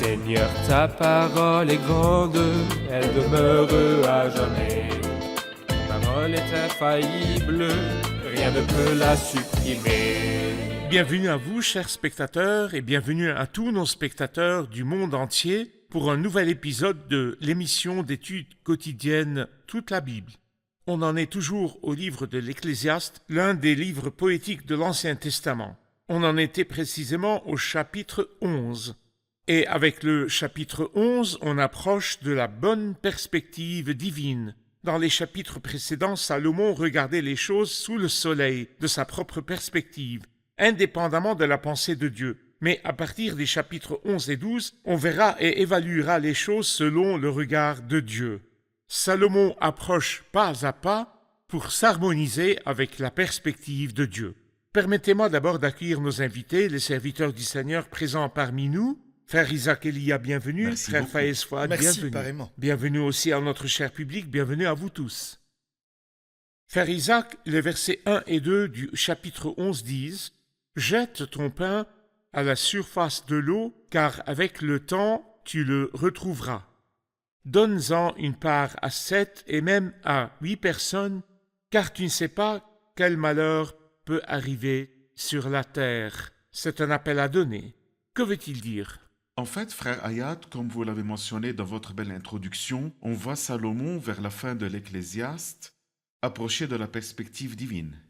Seigneur, ta parole est grande, elle demeure à jamais. Ta parole est infaillible, rien ne peut la supprimer. Bienvenue à vous, chers spectateurs, et bienvenue à tous nos spectateurs du monde entier pour un nouvel épisode de l'émission d'études quotidiennes Toute la Bible. On en est toujours au livre de l'Ecclésiaste, l'un des livres poétiques de l'Ancien Testament. On en était précisément au chapitre 11. Et avec le chapitre 11, on approche de la bonne perspective divine. Dans les chapitres précédents, Salomon regardait les choses sous le soleil de sa propre perspective, indépendamment de la pensée de Dieu. Mais à partir des chapitres 11 et 12, on verra et évaluera les choses selon le regard de Dieu. Salomon approche pas à pas pour s'harmoniser avec la perspective de Dieu. Permettez-moi d'abord d'accueillir nos invités, les serviteurs du Seigneur présents parmi nous. Frère Isaac Elia, bienvenue. Merci Frère beaucoup. Faez Fouad, Merci, bienvenue. pareillement. Bienvenue aussi à notre cher public, bienvenue à vous tous. Frère Isaac, les versets 1 et 2 du chapitre 11 disent « Jette ton pain à la surface de l'eau, car avec le temps tu le retrouveras. Donne-en une part à 7 et même à 8 personnes, car tu ne sais pas quel malheur peut arriver sur la terre. » C'est un appel à donner. Que veut-il dire ? En fait, frère Hayat, comme vous l'avez mentionné dans votre belle introduction, on voit Salomon vers la fin de l'Ecclésiaste approcher de la perspective divine.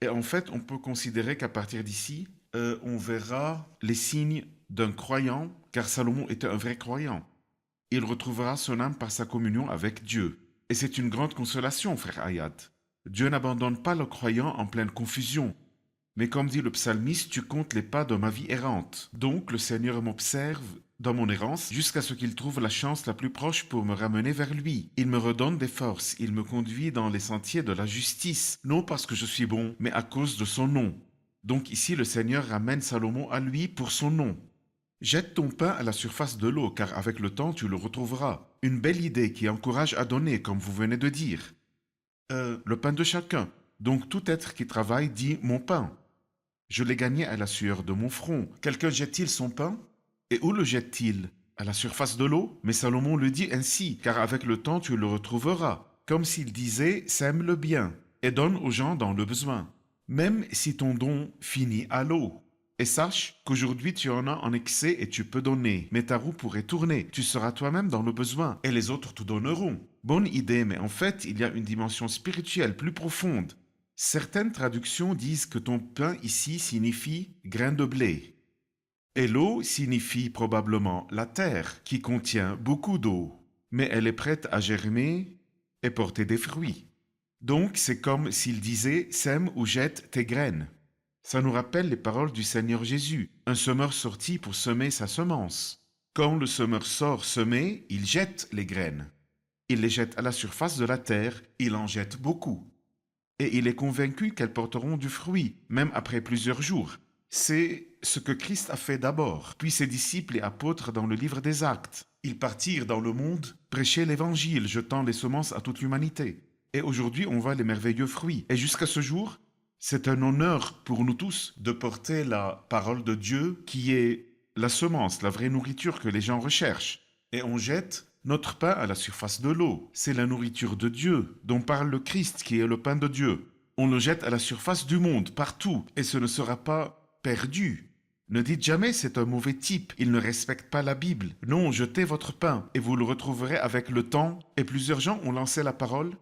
Et en fait, on peut considérer qu'à partir d'ici, on verra les signes d'un croyant, car Salomon était un vrai croyant. Il retrouvera son âme par sa communion avec Dieu. Et c'est une grande consolation, frère Hayat. Dieu n'abandonne pas le croyant en pleine confusion. Mais comme dit le psalmiste, tu comptes les pas de ma vie errante. Donc le Seigneur m'observe dans mon errance jusqu'à ce qu'il trouve la chance la plus proche pour me ramener vers lui. Il me redonne des forces, il me conduit dans les sentiers de la justice, non parce que je suis bon, mais à cause de son nom. Donc ici le Seigneur ramène Salomon à lui pour son nom. Jette ton pain à la surface de l'eau, car avec le temps tu le retrouveras. Une belle idée qui encourage à donner, comme vous venez de dire. Le pain de chacun. Donc tout être qui travaille dit « mon pain ». Je l'ai gagné à la sueur de mon front. Quelqu'un jette-t-il son pain? Et où le jette-t-il? À la surface de l'eau? Mais Salomon le dit ainsi, car avec le temps tu le retrouveras. Comme s'il disait, sème le bien, et donne aux gens dans le besoin. Même si ton don finit à l'eau. Et sache qu'aujourd'hui tu en as en excès et tu peux donner, mais ta roue pourrait tourner. Tu seras toi-même dans le besoin, et les autres te donneront. Bonne idée, mais en fait, il y a une dimension spirituelle plus profonde. Certaines traductions disent que ton pain ici signifie grain de blé. Et l'eau signifie probablement la terre qui contient beaucoup d'eau, mais elle est prête à germer et porter des fruits. Donc c'est comme s'il disait « sème ou jette tes graines ». Ça nous rappelle les paroles du Seigneur Jésus. Un semeur sortit pour semer sa semence. Quand le semeur sort semer, il jette les graines. Il les jette à la surface de la terre, il en jette beaucoup. Et il est convaincu qu'elles porteront du fruit, même après plusieurs jours. C'est ce que Christ a fait d'abord, puis ses disciples et apôtres dans le livre des Actes. Ils partirent dans le monde, prêcher l'Évangile, jetant les semences à toute l'humanité. Et aujourd'hui, on voit les merveilleux fruits. Et jusqu'à ce jour, c'est un honneur pour nous tous de porter la parole de Dieu qui est la semence, la vraie nourriture que les gens recherchent. Et on jette notre pain à la surface de l'eau. C'est la nourriture de Dieu, dont parle le Christ, qui est le pain de Dieu. On le jette à la surface du monde, partout, et ce ne sera pas perdu. Ne dites jamais c'est un mauvais type, il ne respecte pas la Bible. Non, jetez votre pain, et vous le retrouverez avec le temps. Et plusieurs gens ont lancé la parole,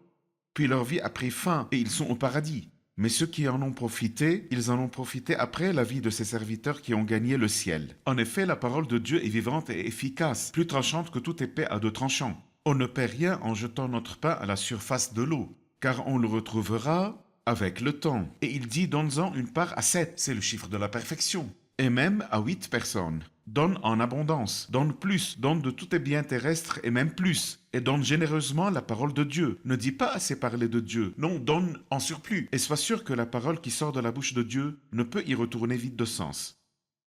puis leur vie a pris fin, et ils sont au paradis. Mais ceux qui en ont profité, ils en ont profité après la vie de ces serviteurs qui ont gagné le ciel. En effet, la parole de Dieu est vivante et efficace, plus tranchante que toute épée à deux tranchants. On ne perd rien en jetant notre pain à la surface de l'eau, car on le retrouvera avec le temps. Et il dit, donne-en une part à 7, c'est le chiffre de la perfection. Et même à 8 personnes. Donne en abondance, donne plus, donne de tous tes biens terrestres et même plus. Et donne généreusement la parole de Dieu. Ne dis pas assez parler de Dieu. Non, donne en surplus. Et sois sûr que la parole qui sort de la bouche de Dieu ne peut y retourner vide de sens.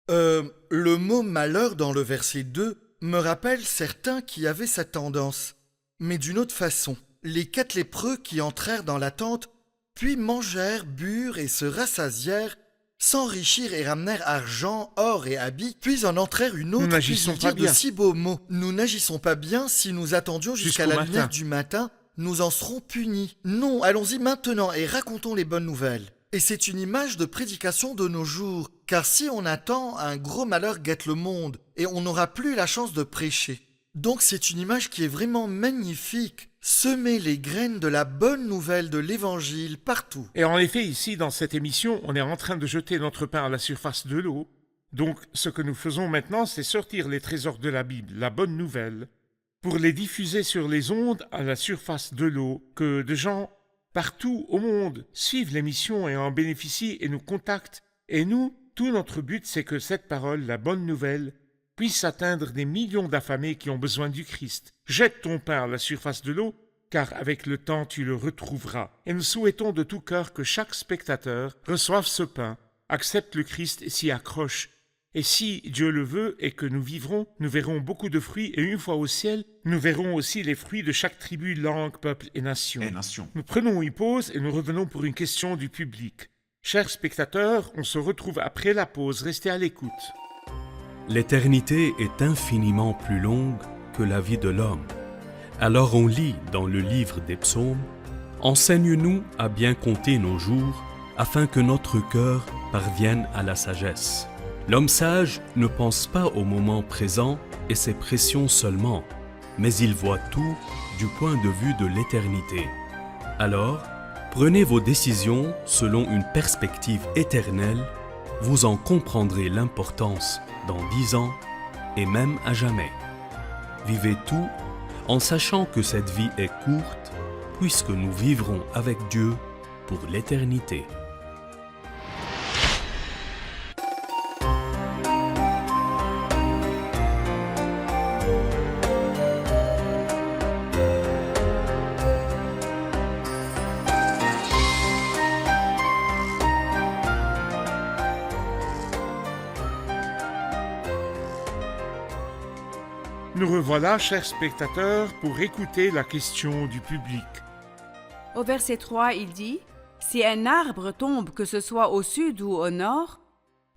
Le mot malheur dans le verset 2 me rappelle certains qui avaient cette tendance, mais d'une autre façon. Les 4 lépreux qui entrèrent dans la tente, puis mangèrent, burent et se rassasièrent, s'enrichirent et ramenèrent argent, or et habits, puis en entrèrent une autre, Nous puis n'agissons ils pas dirent de bien. si beaux mots. Nous n'agissons pas bien si nous attendions jusqu'à Jusqu'au la lumière matin. du matin, nous en serons punis. Non, allons-y maintenant et racontons les bonnes nouvelles. Et c'est une image de prédication de nos jours, car si on attend, un gros malheur guette le monde, et on n'aura plus la chance de prêcher. Donc c'est une image qui est vraiment magnifique. Semer les graines de la bonne nouvelle de l'Évangile partout. Et en effet, ici, dans cette émission, on est en train de jeter notre pain à la surface de l'eau. Donc, ce que nous faisons maintenant, c'est sortir les trésors de la Bible, la bonne nouvelle, pour les diffuser sur les ondes à la surface de l'eau, que de gens partout au monde suivent l'émission et en bénéficient et nous contactent. Et nous, tout notre but, c'est que cette parole, la bonne nouvelle, puisse atteindre des millions d'affamés qui ont besoin du Christ. Jette ton pain à la surface de l'eau, car avec le temps tu le retrouveras. Et nous souhaitons de tout cœur que chaque spectateur reçoive ce pain, accepte le Christ et s'y accroche. Et si Dieu le veut et que nous vivrons, nous verrons beaucoup de fruits, et une fois au ciel, nous verrons aussi les fruits de chaque tribu, langue, peuple et nation. Nous prenons une pause et nous revenons pour une question du public. Chers spectateurs, on se retrouve après la pause, restez à l'écoute. L'éternité est infiniment plus longue que la vie de l'homme. Alors on lit dans le livre des psaumes « Enseigne-nous à bien compter nos jours, afin que notre cœur parvienne à la sagesse. » L'homme sage ne pense pas au moment présent et ses pressions seulement, mais il voit tout du point de vue de l'éternité. Alors, prenez vos décisions selon une perspective éternelle, vous en comprendrez l'importance dans 10 ans et même à jamais. Vivez tout en sachant que cette vie est courte, puisque nous vivrons avec Dieu pour l'éternité. Nous revoilà, chers spectateurs, pour écouter la question du public. Au verset 3, il dit « Si un arbre tombe, que ce soit au sud ou au nord,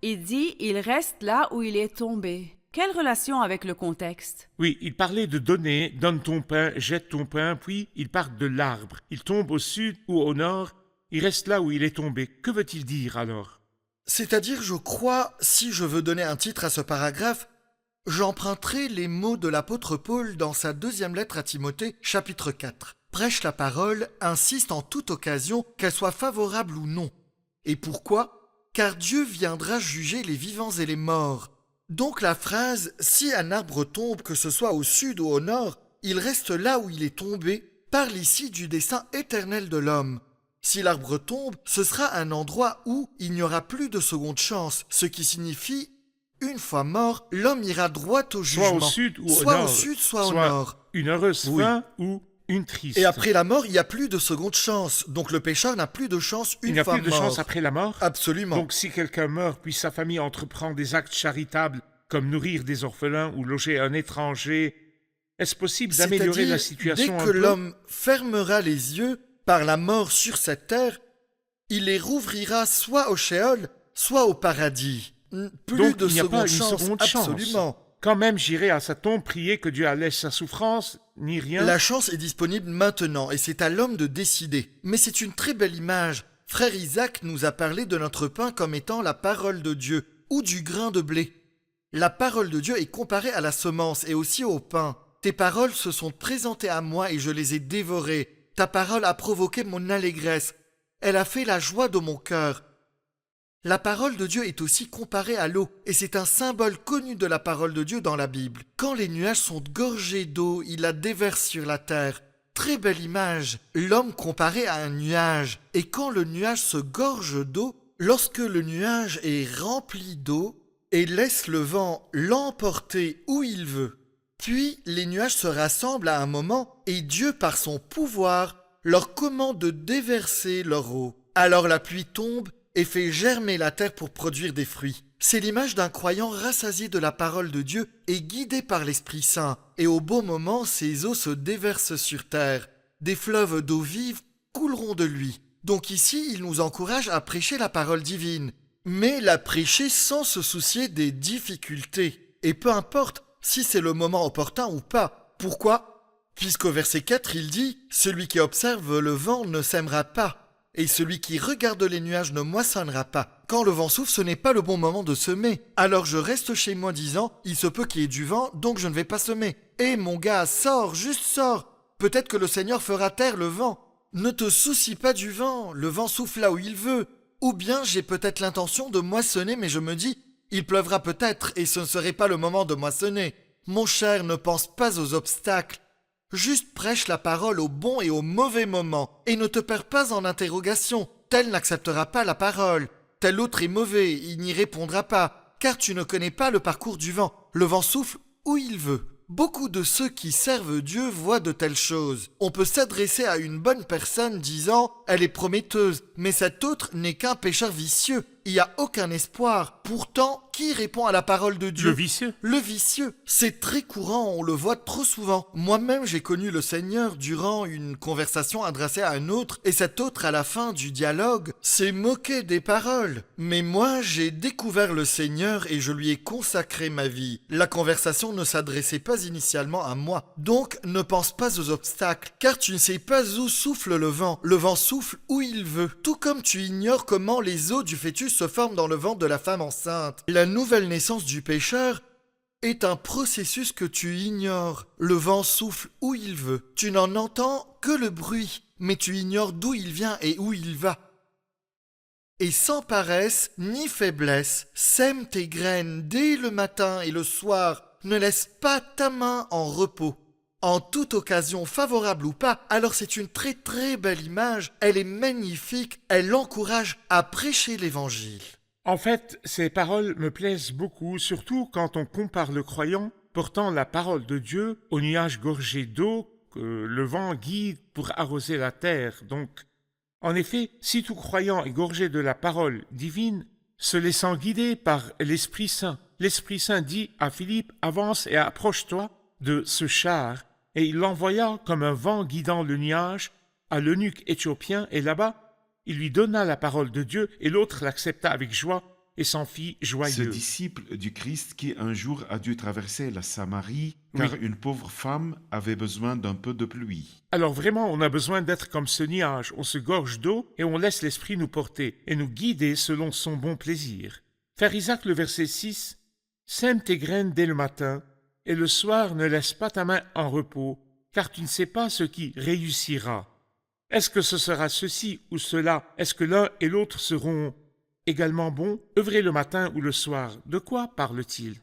il dit « Il reste là où il est tombé ». Quelle relation avec le contexte? Oui, il parlait de donner, donne ton pain, jette ton pain, puis il part de l'arbre. Il tombe au sud ou au nord, il reste là où il est tombé. Que veut-il dire alors? C'est-à-dire, je crois, si je veux donner un titre à ce paragraphe, j'emprunterai les mots de l'apôtre Paul dans sa 2e lettre à Timothée, chapitre 4. Prêche la parole, insiste en toute occasion, qu'elle soit favorable ou non. Et pourquoi? Car Dieu viendra juger les vivants et les morts. Donc la phrase « Si un arbre tombe, que ce soit au sud ou au nord, il reste là où il est tombé » parle ici du dessein éternel de l'homme. Si l'arbre tombe, ce sera un endroit où il n'y aura plus de seconde chance, ce qui signifie une fois mort, l'homme ira droit au jugement. Soit au sud ou au soit nord. au sud, soit au nord. Une heureuse Oui. fin ou une triste. Et après la mort, il n'y a plus de seconde chance. Donc le pécheur n'a plus de chance il une n'y a fois plus de mort. chance après la mort. Absolument. Donc si quelqu'un meurt, puis sa famille entreprend des actes charitables, comme nourrir des orphelins ou loger un étranger, est-ce possible d'améliorer la situation dès un que peu? l'homme fermera les yeux par la mort sur cette terre, il les rouvrira soit au Sheol, soit au paradis. Plus Donc, de il n'y a pas une chance, seconde chance. absolument. Quand même, j'irai à sa tombe prier que Dieu allège sa souffrance, ni rien. La chance est disponible maintenant et c'est à l'homme de décider. Mais c'est une très belle image. Frère Isaac nous a parlé de notre pain comme étant la parole de Dieu ou du grain de blé. La parole de Dieu est comparée à la semence et aussi au pain. Tes paroles se sont présentées à moi et je les ai dévorées. Ta parole a provoqué mon allégresse. Elle a fait la joie de mon cœur. La parole de Dieu est aussi comparée à l'eau, et c'est un symbole connu de la parole de Dieu dans la Bible. Quand les nuages sont gorgés d'eau, il la déverse sur la terre. Très belle image, l'homme comparé à un nuage. Et quand le nuage se gorge d'eau, lorsque le nuage est rempli d'eau, et laisse le vent l'emporter où il veut, puis les nuages se rassemblent à un moment, et Dieu, par son pouvoir, leur commande de déverser leur eau. Alors la pluie tombe, et fait germer la terre pour produire des fruits. C'est l'image d'un croyant rassasié de la parole de Dieu et guidé par l'Esprit Saint. Et au bon moment, ses eaux se déversent sur terre. Des fleuves d'eau vive couleront de lui. Donc ici, il nous encourage à prêcher la parole divine. mais la prêcher sans se soucier des difficultés. Et peu importe si c'est le moment opportun ou pas. Pourquoi ? Puisqu'au verset 4, il dit « Celui qui observe le vent ne sèmera pas, et celui qui regarde les nuages ne moissonnera pas. Quand le vent souffle, ce n'est pas le bon moment de semer. Alors je reste chez moi disant « Il se peut qu'il y ait du vent, donc je ne vais pas semer. » Eh mon gars, sors, juste sors. Peut-être que le Seigneur fera taire le vent. Ne te soucie pas du vent, le vent souffle là où il veut. Ou bien j'ai peut-être l'intention de moissonner, mais je me dis « Il pleuvra peut-être, et ce ne serait pas le moment de moissonner. » Mon cher, ne pense pas aux obstacles. Juste prêche la parole au bon et au mauvais moment, et ne te perds pas en interrogation. Tel n'acceptera pas la parole, tel autre est mauvais, il n'y répondra pas, car tu ne connais pas le parcours du vent. Le vent souffle où il veut. Beaucoup de ceux qui servent Dieu voient de telles choses. On peut s'adresser à une bonne personne disant « Elle est prometteuse », mais cet autre n'est qu'un pécheur vicieux. Il n'y a aucun espoir. Pourtant, qui répond à la parole de Dieu ? Le vicieux. Le vicieux. C'est très courant, on le voit trop souvent. Moi-même, j'ai connu le Seigneur durant une conversation adressée à un autre, et cet autre, à la fin du dialogue, s'est moqué des paroles. Mais moi, j'ai découvert le Seigneur et je lui ai consacré ma vie. La conversation ne s'adressait pas initialement à moi. Donc, ne pense pas aux obstacles, car tu ne sais pas où souffle le vent. Le vent souffle où il veut. Tout comme tu ignores comment les os du fœtus se forment dans le ventre de la femme enceinte. La nouvelle naissance du pécheur est un processus que tu ignores. Le vent souffle où il veut. Tu n'en entends que le bruit, mais tu ignores d'où il vient et où il va. Et sans paresse ni faiblesse, sème tes graines dès le matin et le soir. Ne laisse pas ta main en repos. En toute occasion, favorable ou pas, alors c'est une très très belle image. Elle est magnifique, elle encourage à prêcher l'évangile. En fait, ces paroles me plaisent beaucoup, surtout quand on compare le croyant portant la parole de Dieu au nuage gorgé d'eau que le vent guide pour arroser la terre. Donc, en effet, si tout croyant est gorgé de la parole divine, se laissant guider par l'Esprit Saint, l'Esprit Saint dit à Philippe « Avance et approche-toi de ce char ». Et il l'envoya comme un vent guidant le nuage à l'eunuque éthiopien, et là-bas, il lui donna la parole de Dieu, et l'autre l'accepta avec joie et s'en fit Ce joyeux. disciple du Christ qui un jour a dû traverser la Samarie, car une pauvre femme avait besoin d'un peu de pluie. Alors vraiment, on a besoin d'être comme ce nuage, on se gorge d'eau et on laisse l'Esprit nous porter et nous guider selon son bon plaisir. Frère Isaac, le verset 6, « Sème tes graines dès le matin, et le soir ne laisse pas ta main en repos, car tu ne sais pas ce qui réussira. Est-ce que ce sera ceci ou cela? Est-ce que l'un et l'autre seront également bons? Œuvrez le matin ou le soir. De quoi parle-t-il? »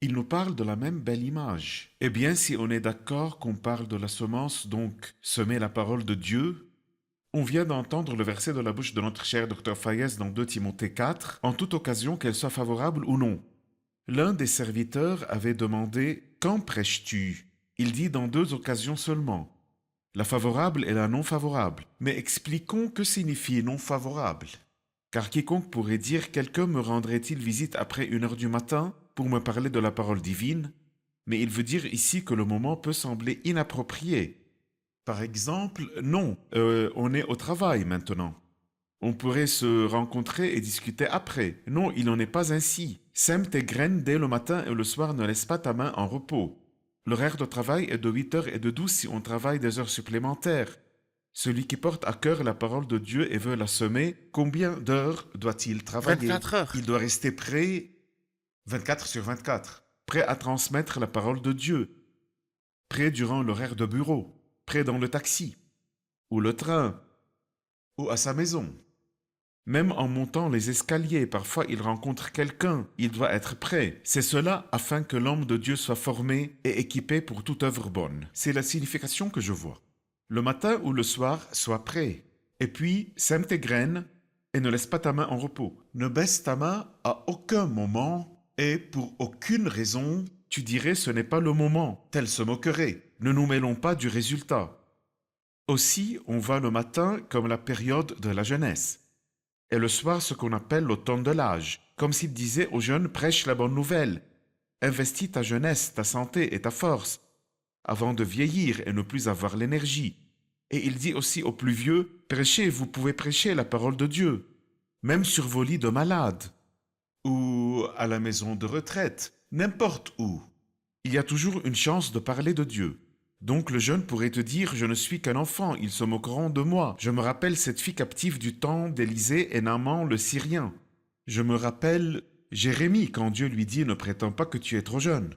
Il nous parle de la même belle image. Eh bien, si on est d'accord qu'on parle de la semence, donc semer la parole de Dieu, on vient d'entendre le verset de la bouche de notre cher Dr Fayez dans 2 Timothée 4, en toute occasion qu'elle soit favorable ou non. L'un des serviteurs avait demandé « Quand prêches-tu » Il dit dans 2 occasions seulement. La favorable et la non favorable. Mais expliquons que signifie non favorable. Car quiconque pourrait dire « Quelqu'un me rendrait-il visite après 1h du matin pour me parler de la parole divine ?» Mais il veut dire ici que le moment peut sembler inapproprié. Par exemple, non, on est au travail maintenant. On pourrait se rencontrer et discuter après. Non, il n'en est pas ainsi. Sème tes graines dès le matin et le soir ne laisse pas ta main en repos. L'horaire de travail est de 8h et de 12 si on travaille des heures supplémentaires. Celui qui porte à cœur la parole de Dieu et veut la semer, combien d'heures doit-il travailler? 24 heures. Il doit rester prêt 24 sur 24, prêt à transmettre la parole de Dieu, prêt durant l'horaire de bureau, prêt dans le taxi, ou le train, ou à sa maison. Même en montant les escaliers, parfois il rencontre quelqu'un, il doit être prêt. C'est cela afin que l'homme de Dieu soit formé et équipé pour toute œuvre bonne. C'est la signification que je vois. Le matin ou le soir, sois prêt. Et puis, sème tes graines et ne laisse pas ta main en repos. Ne baisse ta main à aucun moment et pour aucune raison, tu dirais ce n'est pas le moment. Tel se moquerait. Ne nous mêlons pas du résultat. Aussi, on voit le matin comme la période de la jeunesse. Et le soir, ce qu'on appelle l'automne de l'âge, comme s'il disait aux jeunes, prêche la bonne nouvelle. Investis ta jeunesse, ta santé et ta force, avant de vieillir et ne plus avoir l'énergie. Et il dit aussi aux plus vieux, prêchez, vous pouvez prêcher la parole de Dieu, même sur vos lits de malades. ou à la maison de retraite, n'importe où. Il y a toujours une chance de parler de Dieu. Donc le jeune pourrait te dire « Je ne suis qu'un enfant, ils se moqueront de moi. Je me rappelle cette fille captive du temps d'Élisée et Naaman le Syrien. Je me rappelle Jérémie quand Dieu lui dit « Ne prétends pas que tu es trop jeune. »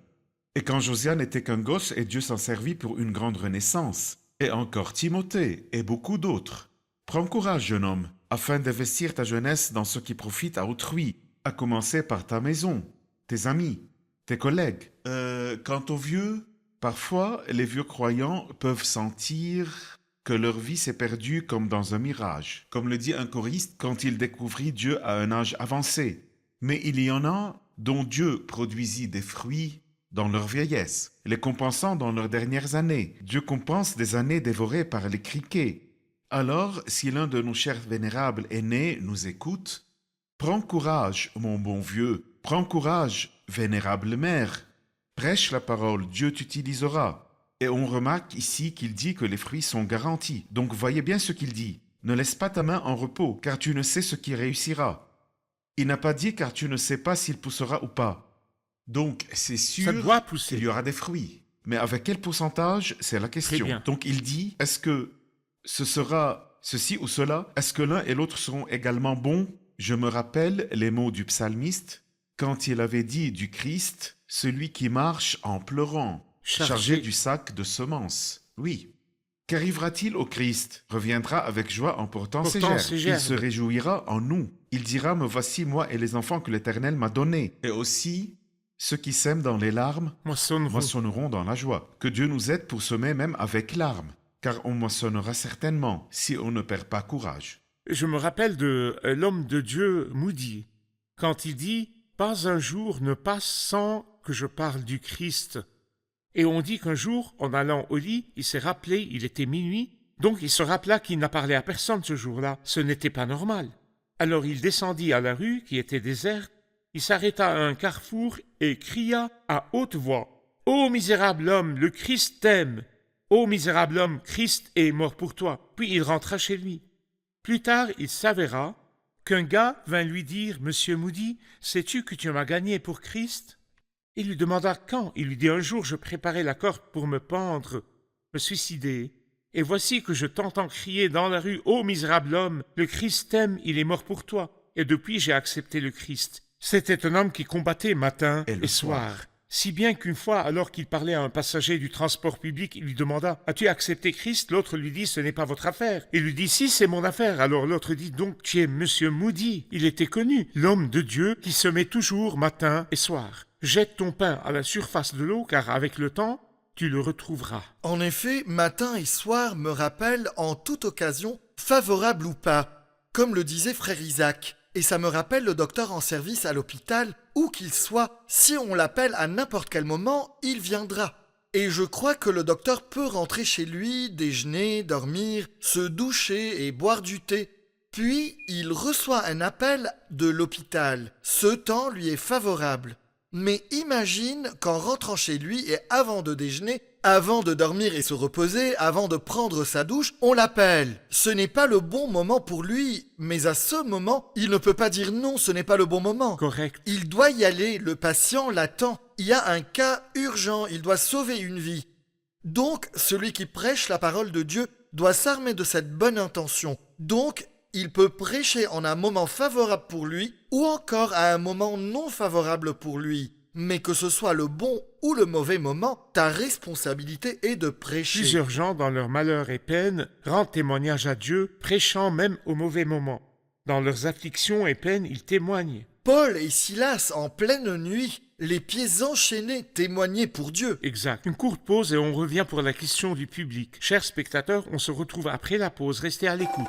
Et quand Josias n'était qu'un gosse et Dieu s'en servit pour une grande renaissance. Et encore Timothée et beaucoup d'autres. Prends courage, jeune homme, afin d'investir ta jeunesse dans ce qui profite à autrui, à commencer par ta maison, tes amis, tes collègues. Quant aux vieux, parfois les vieux croyants peuvent sentir que leur vie s'est perdue comme dans un mirage, comme le dit un choriste quand il découvrit Dieu à un âge avancé. Mais il y en a dont Dieu produisit des fruits dans leur vieillesse, les compensant dans leurs dernières années. Dieu compense des années dévorées par les criquets. Alors, si l'un de nos chers vénérables aînés nous écoute, prends courage, mon bon vieux, prends courage, vénérable mère. Prêche la parole, Dieu t'utilisera. Et on remarque ici qu'il dit que les fruits sont garantis. Donc voyez bien ce qu'il dit. Ne laisse pas ta main en repos, car tu ne sais ce qui réussira. Il n'a pas dit car tu ne sais pas s'il poussera ou pas. Donc c'est sûr Ça doit pousser. qu'il y aura des fruits. Mais avec quel pourcentage, c'est la Très question. bien. Donc il dit, est-ce que ce sera ceci ou cela? Est-ce que l'un et l'autre seront également bons? Je me rappelle les mots du psalmiste quand il avait dit du Christ, celui qui marche en pleurant, chargé du sac de semences. Oui. Qu'arrivera-t-il au Christ? Reviendra avec joie en portant ses Portant gerbes. ses gerbes. Il se réjouira en nous. Il dira, me voici moi et les enfants que l'Éternel m'a donnés. Et aussi, ceux qui sèment dans les larmes moissonneront dans la joie. Que Dieu nous aide pour semer même avec larmes, car on moissonnera certainement si on ne perd pas courage. Je me rappelle de l'homme de Dieu Moody, quand il dit « Pas un jour ne passe sans que je parle du Christ ». Et on dit qu'un jour, en allant au lit, il s'est rappelé, il était minuit, donc il se rappela qu'il n'a parlé à personne ce jour-là. Ce n'était pas normal. Alors il descendit à la rue, qui était déserte, il s'arrêta à un carrefour et cria à haute voix « Ô misérable homme, le Christ t'aime! Ô misérable homme, Christ est mort pour toi !» Puis il rentra chez lui. Plus tard, il s'avéra qu'un gars vint lui dire « Monsieur Moody, sais-tu que tu m'as gagné pour Christ ?» Il lui demanda quand. Il lui dit « Un jour, je préparais la corde pour me pendre, me suicider. Et voici que je t'entends crier dans la rue « Ô misérable homme, le Christ t'aime, il est mort pour toi. » Et depuis, j'ai accepté le Christ. C'était un homme qui combattait matin et soir. Si bien qu'une fois, alors qu'il parlait à un passager du transport public, il lui demanda « As-tu accepté Christ ?» L'autre lui dit « Ce n'est pas votre affaire. » Il lui dit « Si, c'est mon affaire. » Alors l'autre dit « Donc tu es Monsieur Moody. » Il était connu, l'homme de Dieu qui se met toujours matin et soir. Jette ton pain à la surface de l'eau, car avec le temps, tu le retrouveras. En effet, matin et soir me rappellent en toute occasion, favorable ou pas, comme le disait frère Isaac. Et ça me rappelle le docteur en service à l'hôpital, où qu'il soit, si on l'appelle à n'importe quel moment, il viendra. Et je crois que le docteur peut rentrer chez lui, déjeuner, dormir, se doucher et boire du thé. Puis, il reçoit un appel de l'hôpital. Ce temps lui est favorable. Mais imagine qu'en rentrant chez lui et avant de déjeuner, avant de dormir et se reposer, avant de prendre sa douche, on l'appelle. Ce n'est pas le bon moment pour lui, mais à ce moment, il ne peut pas dire non, ce n'est pas le bon moment. Correct. Il doit y aller, le patient l'attend. Il y a un cas urgent, il doit sauver une vie. Donc, celui qui prêche la parole de Dieu doit s'armer de cette bonne intention. Donc, il peut prêcher en un moment favorable pour lui ou encore à un moment non favorable pour lui. Mais que ce soit le bon ou le mauvais moment, ta responsabilité est de prêcher. Plusieurs gens, dans leur malheur et peine, rendent témoignage à Dieu, prêchant même au mauvais moment. Dans leurs afflictions et peines, ils témoignent. Paul et Silas, en pleine nuit, les pieds enchaînés, témoignaient pour Dieu. Exact. Une courte pause et on revient pour la question du public. Chers spectateurs, on se retrouve après la pause. Restez à l'écoute.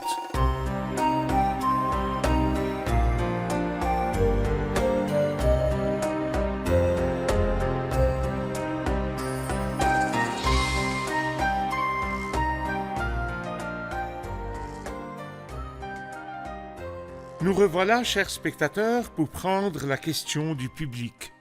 Nous revoilà, chers spectateurs, pour prendre la question du public.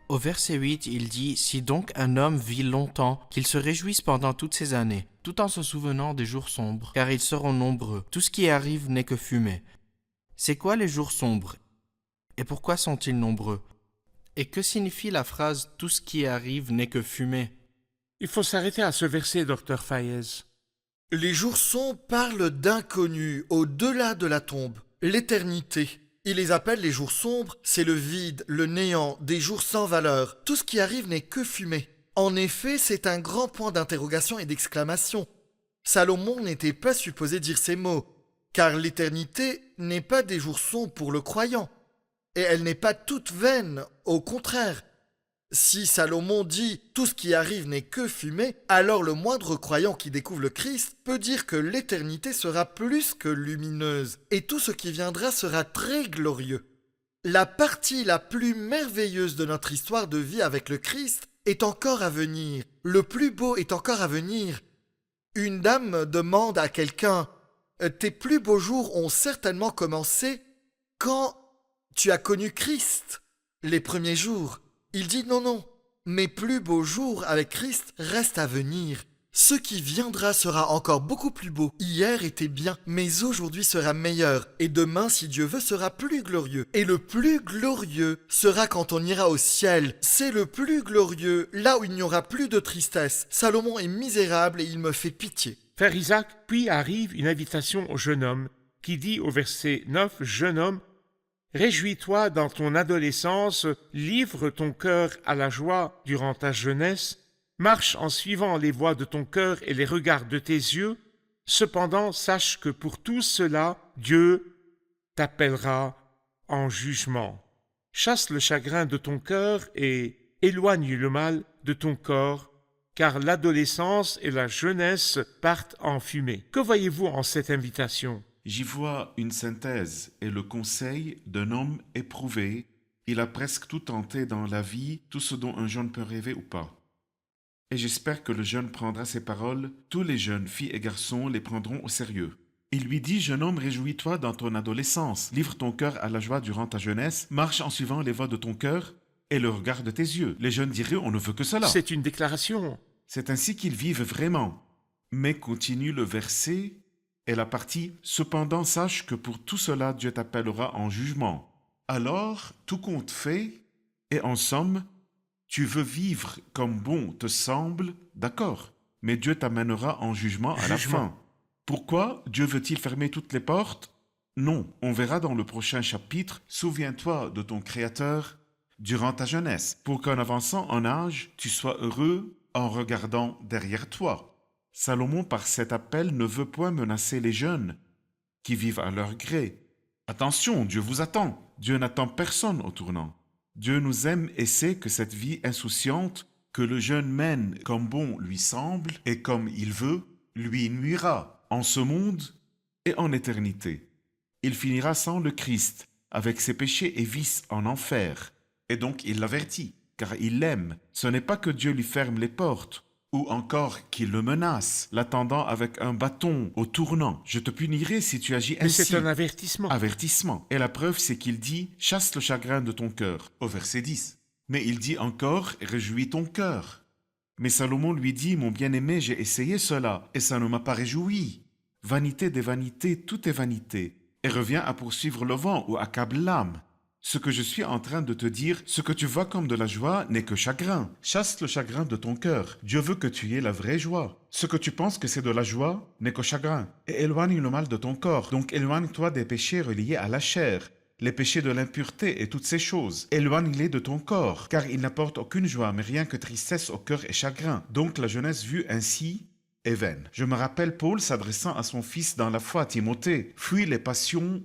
Au verset 8, il dit « Si donc un homme vit longtemps, qu'il se réjouisse pendant toutes ces années, tout en se souvenant des jours sombres, car ils seront nombreux. Tout ce qui arrive n'est que fumée. » C'est quoi les jours sombres? Et pourquoi sont-ils nombreux? Et que signifie la phrase « tout ce qui arrive n'est que fumée » ? Il faut s'arrêter à ce verset, docteur Fayez. Les jours sombres parlent d'inconnu, au-delà de la tombe, l'éternité. Il les appelle les jours sombres, c'est le vide, le néant, des jours sans valeur. Tout ce qui arrive n'est que fumée. En effet, c'est un grand point d'interrogation et d'exclamation. Salomon n'était pas supposé dire ces mots, car l'éternité n'est pas des jours sombres pour le croyant. Et elle n'est pas toute vaine, au contraire. Si Salomon dit « tout ce qui arrive n'est que fumée », alors le moindre croyant qui découvre le Christ peut dire que l'éternité sera plus que lumineuse et tout ce qui viendra sera très glorieux. La partie la plus merveilleuse de notre histoire de vie avec le Christ est encore à venir. Le plus beau est encore à venir. Une dame demande à quelqu'un « tes plus beaux jours ont certainement commencé quand tu as connu Christ, les premiers jours. » Il dit non, mes plus beaux jours avec Christ restent à venir. Ce qui viendra sera encore beaucoup plus beau. Hier était bien, mais aujourd'hui sera meilleur. Et demain, si Dieu veut, sera plus glorieux. Et le plus glorieux sera quand on ira au ciel. C'est le plus glorieux, là où il n'y aura plus de tristesse. Salomon est misérable et il me fait pitié. Frère Isaac, puis arrive une invitation au jeune homme qui dit au verset 9, « Jeune homme, réjouis-toi dans ton adolescence, livre ton cœur à la joie durant ta jeunesse, marche en suivant les voies de ton cœur et les regards de tes yeux. Cependant, sache que pour tout cela, Dieu t'appellera en jugement. Chasse le chagrin de ton cœur et éloigne le mal de ton corps, car l'adolescence et la jeunesse partent en fumée. » Que voyez-vous en cette invitation? J'y vois une synthèse et le conseil d'un homme éprouvé. Il a presque tout tenté dans la vie, tout ce dont un jeune peut rêver ou pas. Et j'espère que le jeune prendra ces paroles, tous les jeunes, filles et garçons, les prendront au sérieux. Il lui dit « Jeune homme, réjouis-toi dans ton adolescence, livre ton cœur à la joie durant ta jeunesse, marche en suivant les voies de ton cœur et le regard de tes yeux. » Les jeunes diraient « On ne veut que cela. » C'est une déclaration. C'est ainsi qu'ils vivent vraiment. Mais continue le verset et la partie « Cependant, sache que pour tout cela, Dieu t'appellera en jugement. » Alors, tout compte fait, et en somme, tu veux vivre comme bon te semble, d'accord, mais Dieu t'amènera en jugement à la fin. Pourquoi Dieu veut-il fermer toutes les portes? Non, on verra dans le prochain chapitre. Souviens-toi de ton Créateur durant ta jeunesse, pour qu'en avançant en âge, tu sois heureux en regardant derrière toi. Salomon, par cet appel, ne veut point menacer les jeunes qui vivent à leur gré. Attention, Dieu vous attend. Dieu n'attend personne au tournant. Dieu nous aime et sait que cette vie insouciante que le jeune mène comme bon lui semble et comme il veut, lui nuira en ce monde et en éternité. Il finira sans le Christ, avec ses péchés et vices en enfer. Et donc il l'avertit, car il l'aime. Ce n'est pas que Dieu lui ferme les portes, ou encore qu'il le menace, l'attendant avec un bâton au tournant. Je te punirai si tu agis ainsi. Mais c'est un avertissement. Avertissement. Et la preuve, c'est qu'il dit « Chasse le chagrin de ton cœur » au verset 10. Mais il dit encore « Réjouis ton cœur ». Mais Salomon lui dit « Mon bien-aimé, j'ai essayé cela, et ça ne m'a pas réjoui. Vanité des vanités, tout est vanité. Et reviens à poursuivre le vent ou accable l'âme. Ce que je suis en train de te dire, ce que tu vois comme de la joie n'est que chagrin. Chasse le chagrin de ton cœur. Dieu veut que tu aies la vraie joie. Ce que tu penses que c'est de la joie n'est que chagrin. Et éloigne le mal de ton corps. Donc éloigne-toi des péchés reliés à la chair, les péchés de l'impureté et toutes ces choses. Éloigne-les de ton corps, car ils n'apportent aucune joie, mais rien que tristesse au cœur et chagrin. Donc la jeunesse vue ainsi est vaine. Je me rappelle Paul s'adressant à son fils dans la foi, Timothée. Fuis les passions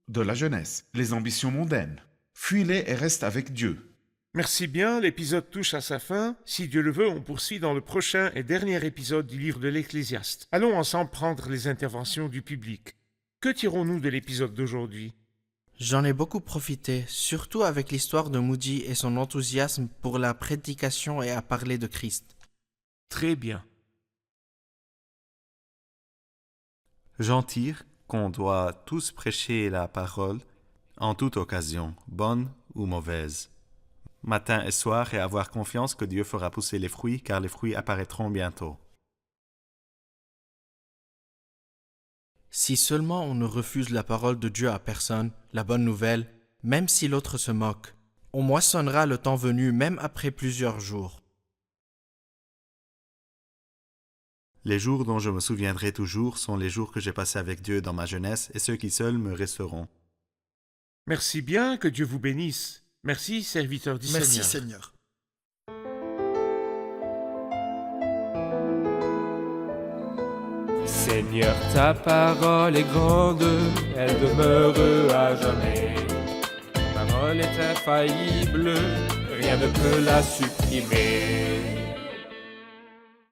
de la jeunesse, les ambitions mondaines. Fuis-les et reste avec Dieu. Merci bien, l'épisode touche à sa fin. Si Dieu le veut, on poursuit dans le prochain et dernier épisode du livre de l'Ecclésiaste. Allons ensemble prendre les interventions du public. Que tirons-nous de l'épisode d'aujourd'hui? J'en ai beaucoup profité, surtout avec l'histoire de Moody et son enthousiasme pour la prédication et à parler de Christ. Très bien. J'en tire qu'on doit tous prêcher la parole en toute occasion, bonne ou mauvaise, matin et soir, et avoir confiance que Dieu fera pousser les fruits, car les fruits apparaîtront bientôt. Si seulement on ne refuse la parole de Dieu à personne, la bonne nouvelle, même si l'autre se moque. On moissonnera le temps venu même après plusieurs jours. Les jours dont je me souviendrai toujours sont les jours que j'ai passés avec Dieu dans ma jeunesse et ceux qui seuls me resteront. Merci bien, que Dieu vous bénisse. Merci, serviteur du Merci Seigneur. Seigneur. Seigneur, ta parole est grande, elle demeure à jamais. Ta parole est infaillible, rien ne peut la supprimer.